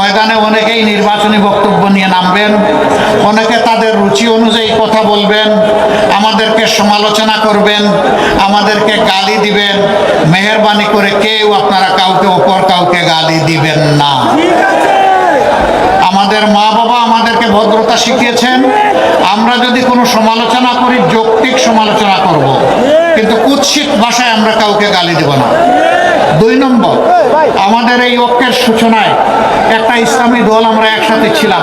ময়দানে অনেকেই নির্বাচনী বক্তব্য নিয়ে নামবেন, অনেকে তাদের রুচি অনুযায়ী কথা বলবেন, আমাদেরকে সমালোচনা করবেন, আমাদেরকে গালি দিবেন। মেহেরবানি করে কেউ আপনারা কাউকে অপর কাউকে গালি দিবেন না। আমাদের মা বাবা আমাদেরকে ভদ্রতা শিখিয়েছেন। আমরা যদি কোনো সমালোচনা করি, যৌক্তিক সমালোচনা করব, কিন্তু কুৎসিত ভাষায় আমরা কাউকে গালি দেব না। 2 নম্বর, আমাদের এই ঐক্যের সূচনায় একটা ইসলামী দল আমরা একসাথে ছিলাম।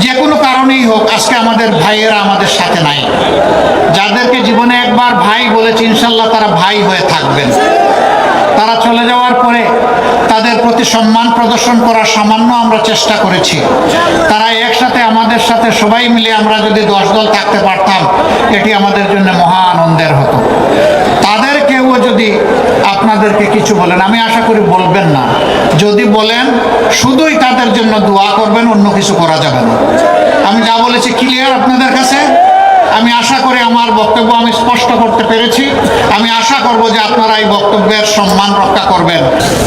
যে কোনো কারণেই হোক, আজকে আমাদের ভাইয়েরা আমাদের সাথে নাই। যাদেরকে জীবনে একবার ভাই বলেছি, ইনশাল্লাহ তারা ভাই হয়ে থাকবেন। তারা চলে যাওয়ার পরে তাদের প্রতি সম্মান প্রদর্শন করার সামান্য আমরা চেষ্টা করেছি। তারা একসাথে আমাদের সাথে সবাই মিলে আমরা যদি 10 দল থাকতে পারতাম, এটি আমাদের জন্য মহা আনন্দের হতো। তাদের কেউ যদি আপনাদেরকে কিছু বলেন, আমি আশা করি বলবেন না। যদি বলেন, শুধুই তাদের জন্য দোয়া করবেন, অন্য কিছু করা যাবে না। আমি যা বলেছি ক্লিয়ার আপনাদের কাছে? আমি আশা করি আমার বক্তব্য আমি স্পষ্ট করতে পেরেছি। আমি আশা করব যে আপনারা এই বক্তব্যের সম্মান রক্ষা করবেন।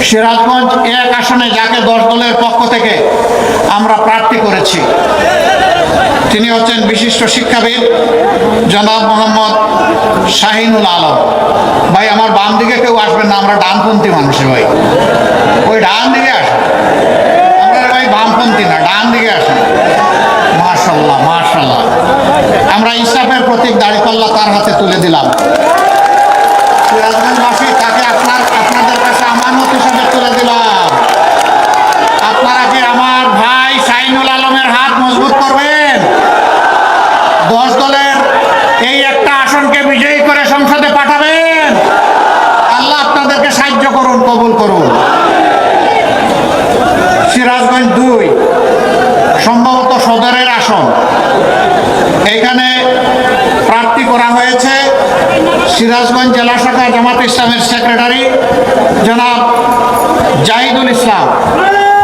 সিরাজগঞ্জ 1 আসনে যাকে 10 দলের পক্ষ থেকে আমরা প্রার্থী করেছি, তিনি হচ্ছেন বিশিষ্ট শিক্ষাবিদ জনাব মোহাম্মদ শাহিনুল আলম। ভাই আমার বাম দিকে কেউ আসবেন না, আমরা ডানপন্থী মানুষের ভাই, ওই ডান দিকে আসেন। আমরা ভাই বামপন্থী না, ডান দিকে আসেন। মাশাআল্লাহ মাশাআল্লাহ। আমরা ইনসাফের প্রতীক দাঁড়িপাল্লা তার হাতে তুলে দিলাম। সিরাজগঞ্জবাসী তাকে আপনাদের কাছে আমানত হিসেবে তুলে দিলাম। আপনারা কি আমার ভাই শাহিনুল আলমের হাত মজবুত করবেন? 10 দলের এই একটা আসনকে বিজয়ী করে সংসদে পাঠাবেন। আল্লাহ আপনাদেরকে সাহায্য করুন, কবুল করুন। সিরাজগঞ্জ 2 সম্ভবত সদরের আসন, এখানে প্রার্থী করা হয়েছে সিরাজগঞ্জ জেলা শাখা জামাত ইসলামের সেক্রেটারি জনাব জাহিদুল ইসলাম।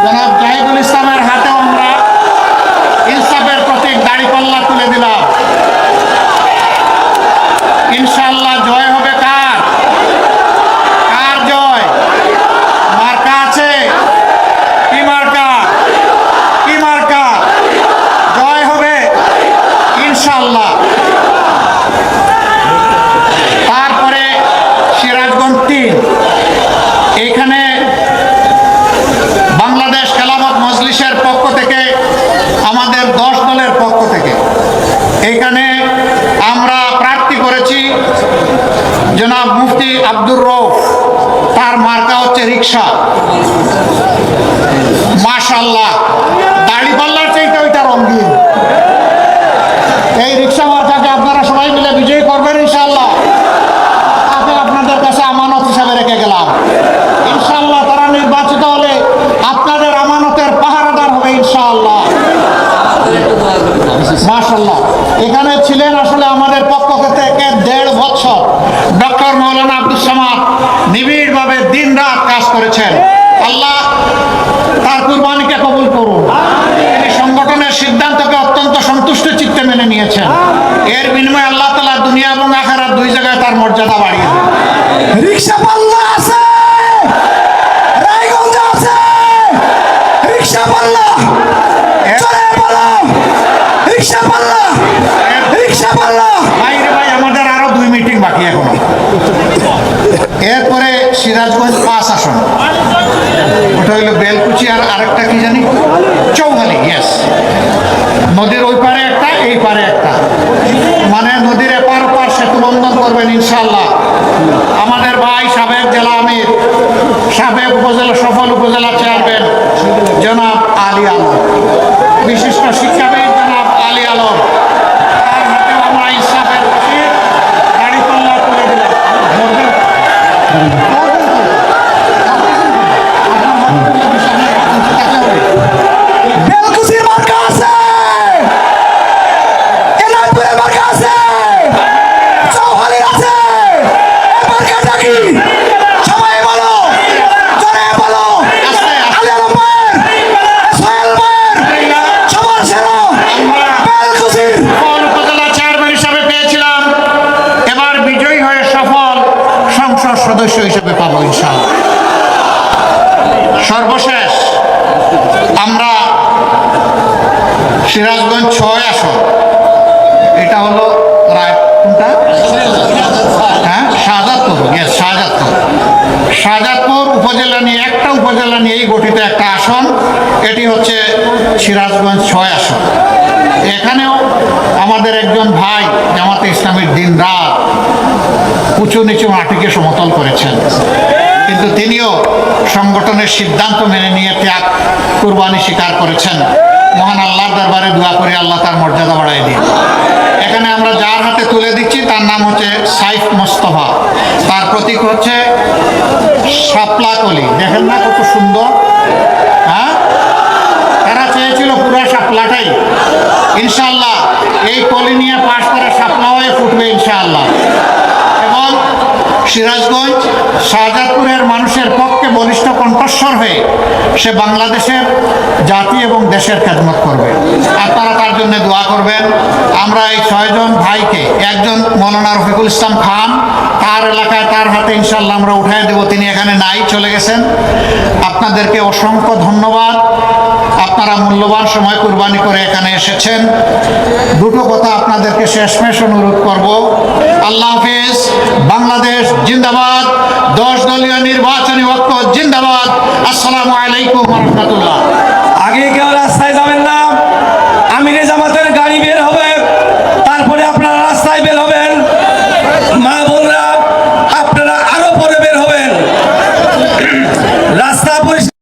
জনাব জাহিদুল ইসলামের হাতেও আমরা ইনসাফের প্রতীক দাঁড়িপাল্লা তুলে দিলাম। ইনশাআল্লাহ জয় হবে কার? কার জয়? মার্কা আছে? কি মার্কা? কি মার্কা? জয় হবে ইনশাআল্লাহ। তারপরে সিরাজগঞ্জ 3, এখানে বাংলাদেশ খেলাফত মজলিসের পক্ষ থেকে আমাদের 10 দলের পক্ষ থেকে এখানে আমরা প্রার্থী করেছি জনাব মুফতি আব্দুর রউফ। তার মার্কা হচ্ছে রিকশা। মাশাআল্লাহ, দাড়িপাল্লার চাইতে ওইটা রঙিন। এই রিকশা মার্কাকে আপনারা সবাই মিলে বিজয়ী করবেন ইনশাআল্লাহ। তাকে আপনাদের কাছে আমানত হিসাবে রেখে গেলাম। ইনশাআল্লাহ তারা নির্বাচিত হলে আপনাদের আমানতের পাহারাদার হবে ইনশাআল্লাহ। মাশাআল্লাহ, এখানে ছিলেন আসলে আমাদের পক্ষ থেকে 1.5 বছর ডক্টর মাওলানা আব্দুস সামাদ। নিবিড়ভাবে দিনরাত কাজ করেছেন। আল্লাহ তার কুরবানিকে কবুল করুন। তিনি সংগঠনের সিদ্ধান্তকে অত্যন্ত সন্তুষ্ট চিত্তে মেনে নিয়েছেন। এর বিনিময়ে আল্লাহ তাআলা দুনিয়া এবং আখিরাত 2 জায়গায় তার মর্যাদা বাড়িয়ে দেন। রিকশা পাল্লা আছে, রায়গঞ্জ আছে, রিকশা পাল্লা চলে বলো, রিকশা পাল্লা, রিকশা পাল্লা। ভাইরে ভাই, আমাদের আরো 2 মিটিং বাকি এখনো। এরপরে সিরাজগঞ্জ 5 আসন, ওটা হইল বেলকুচি আর আরেকটা কি জানি চৌহালি। ইয়েস, নদীর ওই পারে একটা, এই পারে একটা, মানে নদীর এপার ওপার সেতু বন্ধন করবেন ইনশাআল্লাহ আমাদের ভাই সাবেক জেলা আমির, সাবেক উপজেলা সফল উপজেলা চেয়ারম্যান জনাব আলী আলম, বিশিষ্ট শিক্ষাবিদ জনাব আলী আলম। তার হাতেও আমরা ইনসাফের প্রতীক দাঁড়িপাল্লা তুলে দিলাম। বেলকুচির মার্কা আছে, এনায়তপুরের মার্কা আছে, চৌহালির আছে। এই মার্কাটা কি? সবাই বলো, জোরে বলো। আলী আলম ভাইয়ের, সোহেল ভাইয়ের, সবার সেরা এটা হলো রায় কোনটা? হ্যাঁ, শাহজাদপুর। ইয়েস, শাহজাদপুর। শাহজাদপুর উপজেলা নিয়ে, একটা উপজেলা নিয়েই গঠিত একটা আসন। এটি হচ্ছে সিরাজগঞ্জ 6 আসন। এখানেও আমাদের একজন ভাই জামাতে ইসলামীর দিন রাত উঁচু নিচু মাটিকে সমতল করেছেন, কিন্তু তিনিও সংগঠনের সিদ্ধান্ত মেনে নিয়ে ত্যাগ কুরবানি স্বীকার করেছেন। মহান আল্লাহর দরবারে দোয়া করে আল্লাহ তার মর্যাদা বাড়ায় দিন। এখানে আমরা যার হাতে তুলে দিচ্ছি তার নাম হচ্ছে সাইফ মোস্তফা, তার প্রতীক হচ্ছে শাপলা কলি। দেখেন না কত সুন্দর? হ্যাঁ, এরা চেয়েছিল পুরো শাপলাটাই। ইনশাআল্লাহ এই কলি নিয়ে পাশ করে শাপলা হয়ে ফুটবে ইনশাআল্লাহ। এবং সিরাজগঞ্জ শাহজাদপুরের মানুষের পক্ষে বলিষ্ঠ কণ্ঠস্বর হয়ে সে বাংলাদেশের জাতি এবং দেশের খেদমত করবে। আপনারা তার জন্য দোয়া করবেন। আমরা এই 6 জন ভাইকে, একজন মৌলানা রফিকুল ইসলাম খান, তার এলাকায় তার হাতে ইনশাল্লাহ আমরা উঠাই দেব। তিনি এখানে নাই, চলে গেছেন। আপনাদেরকে অসংখ্য ধন্যবাদ। আপনারা মূল্যবান সময় কুরবানি করে এখানে এসেছেন। দুটো কথা আপনাদেরকে শেষমেশ অনুরোধ করব। আল্লাহ হাফেজ। বাংলাদেশ জিন্দাবাদ। 10 দলীয় নির্বাচনী ঐক্য জিন্দাবাদ। আসসালামু আলাইকুম ওয়া রাহমাতুল্লাহ। আগে কেউ রাস্তায় যাবেন না।